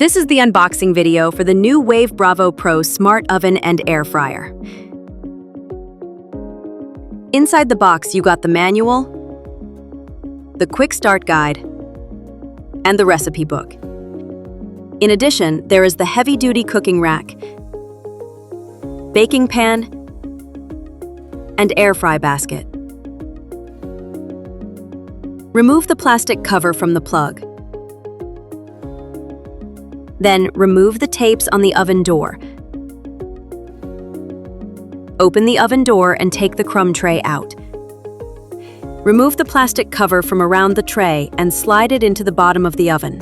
This is the unboxing video for the Nuwave Bravo Pro Smart Oven and Air Fryer. Inside the box, you got the manual, the quick start guide, and the recipe book. In addition, there is the heavy-duty cooking rack, baking pan, and air fry basket. Remove the plastic cover from the plug. Then remove the tapes on the oven door. Open the oven door and take the crumb tray out. Remove the plastic cover from around the tray and slide it into the bottom of the oven.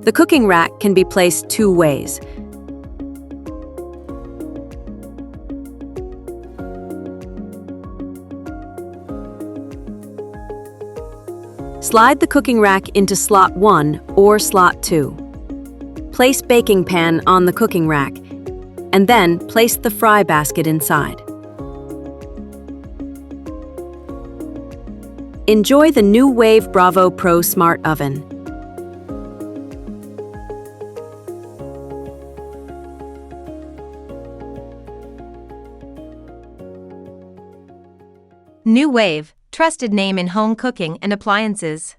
The cooking rack can be placed two ways. Slide the cooking rack into slot 1 or slot 2. Place baking pan on the cooking rack, and then place the fry basket inside. Enjoy the Nuwave Bravo Pro Smart Oven. Nuwave, trusted name in home cooking and appliances.